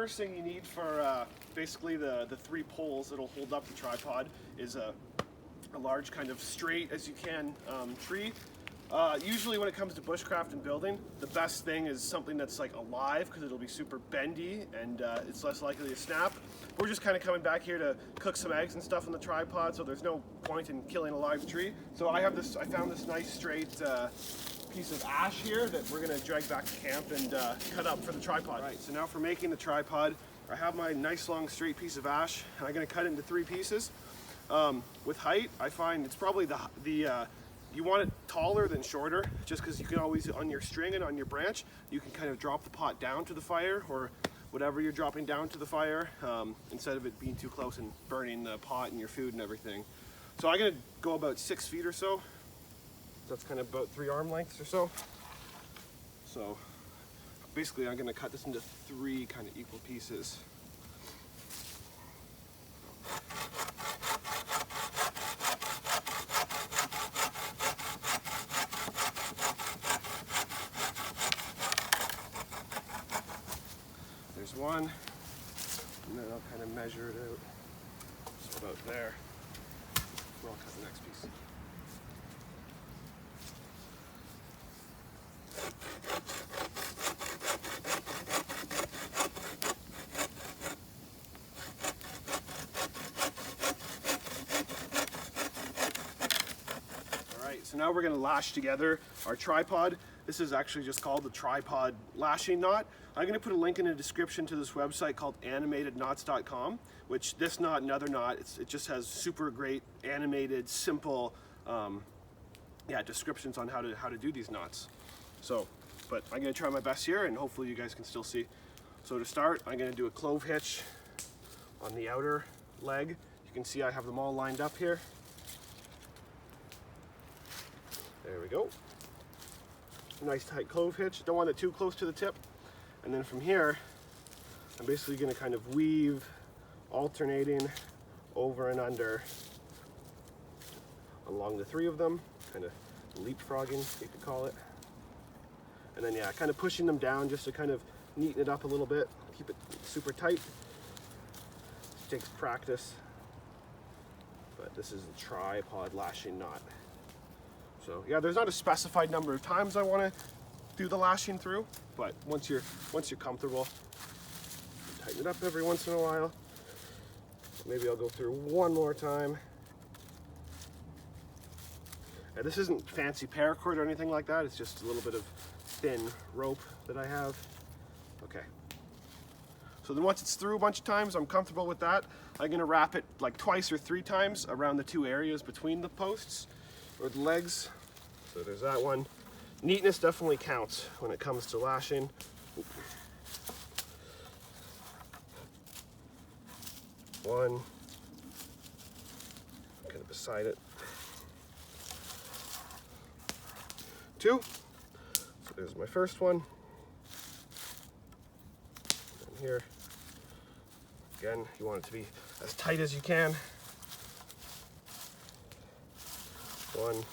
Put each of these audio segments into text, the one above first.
first thing you need for basically the 3 poles that'll hold up the tripod is a large kind of straight as you can tree. Usually when it comes to bushcraft and building, the best thing is something that's like alive because it'll be super bendy and it's less likely to snap. We're just kind of coming back here to cook some eggs and stuff on the tripod, so there's no point in killing a live tree. So I found this nice straight piece of ash here that we're gonna drag back to camp and cut up for the tripod. All right, so now for making the tripod, I have my nice long straight piece of ash and I'm gonna cut it into 3 pieces. With height, I find it's probably you want it taller than shorter, just because you can always, on your string and on your branch, you can kind of drop the pot down to the fire, or whatever you're dropping down to the fire, instead of it being too close and burning the pot and your food and everything. So I'm gonna go about 6 feet or so. That's kind of about 3 arm lengths or so. So basically I'm gonna cut this into 3 kind of equal pieces. There's one, and then I'll kind of measure it out, just about there. I'll cut the next piece. Alright, so now we're going to lash together our tripod. This is actually just called the tripod lashing knot. I'm going to put a link in the description to this website called animatedknots.com, which this knot and other knot, it just has super great animated, simple descriptions on how to do these knots. So, but I'm going to try my best here and hopefully you guys can still see. So to start, I'm going to do a clove hitch on the outer leg. You can see I have them all lined up here. There we go. Nice tight clove hitch. Don't want it too close to the tip. And then from here, I'm basically going to kind of weave, alternating over and under along the 3 of them, kind of leapfrogging, you could call it. And then yeah, kind of pushing them down just to kind of neaten it up a little bit, keep it super tight. It takes practice, but this is the tripod lashing knot. So yeah, there's not a specified number of times I want to do the lashing through, but once you're comfortable, tighten it up every once in a while. Maybe I'll go through one more time. And this isn't fancy paracord or anything like that. It's just a little bit of thin rope that I have. Okay. So then once it's through a bunch of times, I'm comfortable with that. I'm gonna wrap it like 2 or 3 times around the 2 areas between the posts or the legs. So there's that one. Neatness definitely counts when it comes to lashing. One, kind of beside it. 2, so there's my first one. And here, again, you want it to be as tight as you can. 1.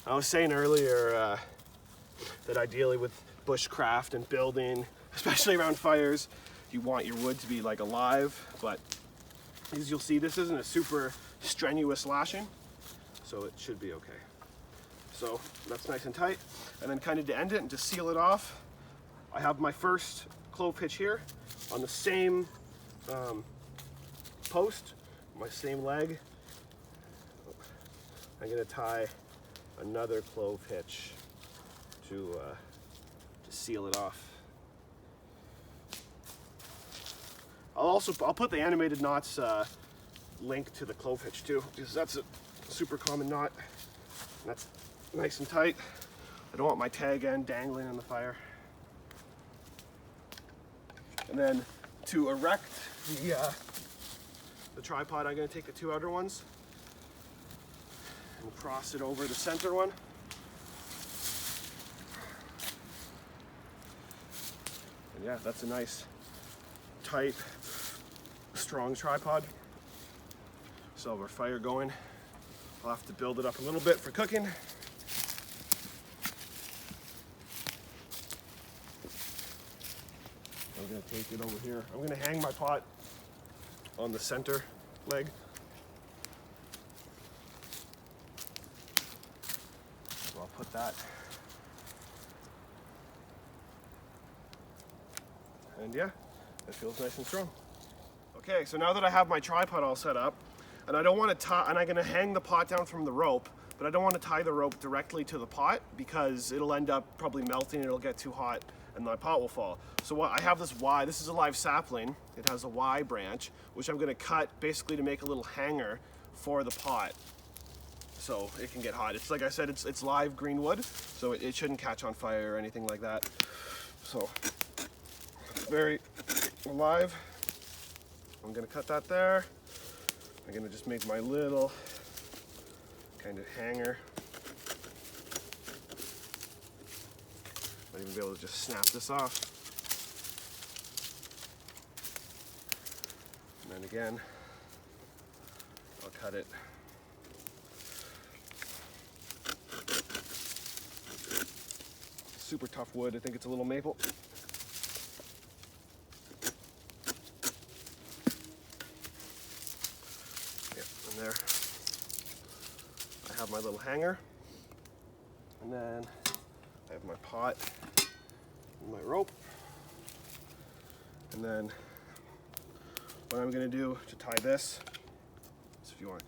I was saying earlier that ideally with bushcraft and building, especially around fires, you want your wood to be like alive, but as you'll see, this isn't a super strenuous lashing, so it should be okay. So that's nice and tight. And then kind of to end it and to seal it off, I have my first clove hitch here on the same post, my same leg. I'm going to tie another clove hitch to seal it off. I'll put the animated knots link to the clove hitch too, because that's a super common knot. And that's nice and tight. I don't want my tag end dangling in the fire. And then to erect the tripod, I'm going to take the 2 outer ones and cross it over the center one. And yeah, that's a nice, tight, strong tripod. So our fire going. I'll have to build it up a little bit for cooking. I'm going to take it over here. I'm going to hang my pot on the center leg. So I'll put that. And yeah, it feels nice and strong. Okay, so now that I have my tripod all set up, and I don't want to tie, and I'm going to hang the pot down from the rope, but I don't want to tie the rope directly to the pot because it'll end up probably melting and it'll get too hot and my pot will fall. So what I have this Y, this is a live sapling. It has a Y branch, which I'm going to cut basically to make a little hanger for the pot so it can get hot. It's like I said, it's live green wood, so it shouldn't catch on fire or anything like that. So it's very alive. I'm going to cut that there. I'm going to just make my little kind of hanger. Might even be able to just snap this off. And then again, I'll cut it. Super tough wood. I think it's a little maple. Yeah, and there I have my little hanger. And then I have my pot and my rope. And then what I'm going to do to tie this, so if you want to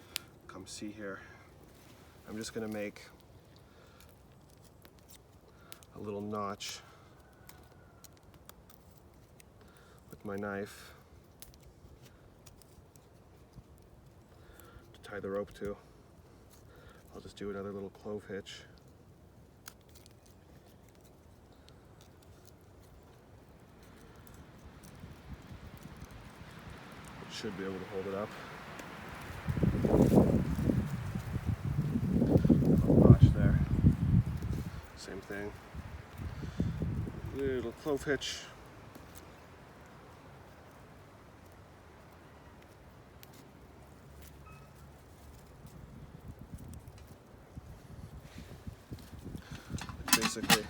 come see here, I'm just going to make a little notch with my knife to tie the rope to. I'll just do another little clove hitch. Should be able to hold it up. Little notch there. Same thing. Little clove hitch. Basically,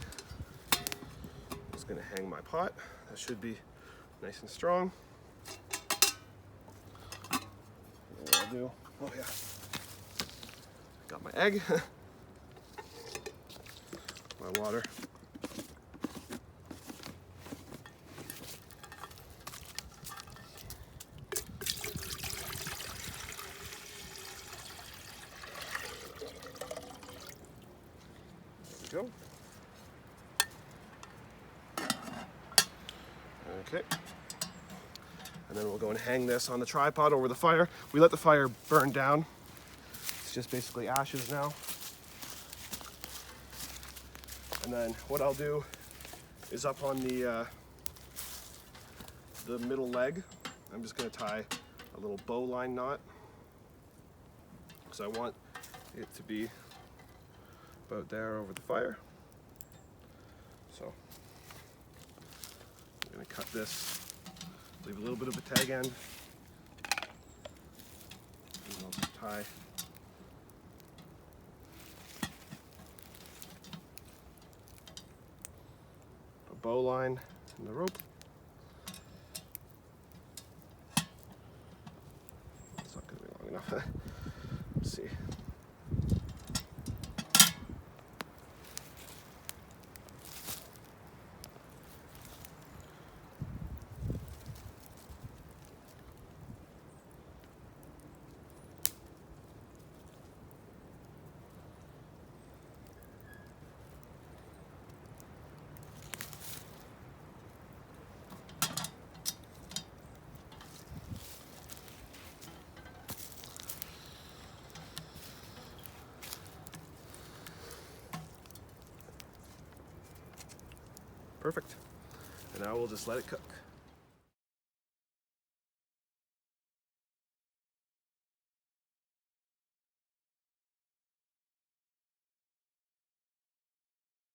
just going to hang my pot. That should be nice and strong. Do. Oh yeah, got my egg, my water, there we go. Okay. And then we'll go and hang this on the tripod over the fire. We let the fire burn down. It's just basically ashes now. And then what I'll do is up on the middle leg, I'm just going to tie a little bowline knot. Because I want it to be about there over the fire. So I'm going to cut this. Leave a little bit of a tag end, and I'll just tie a bowline in the rope. It's not going to be long enough. Let's see. Perfect. And now we'll just let it cook.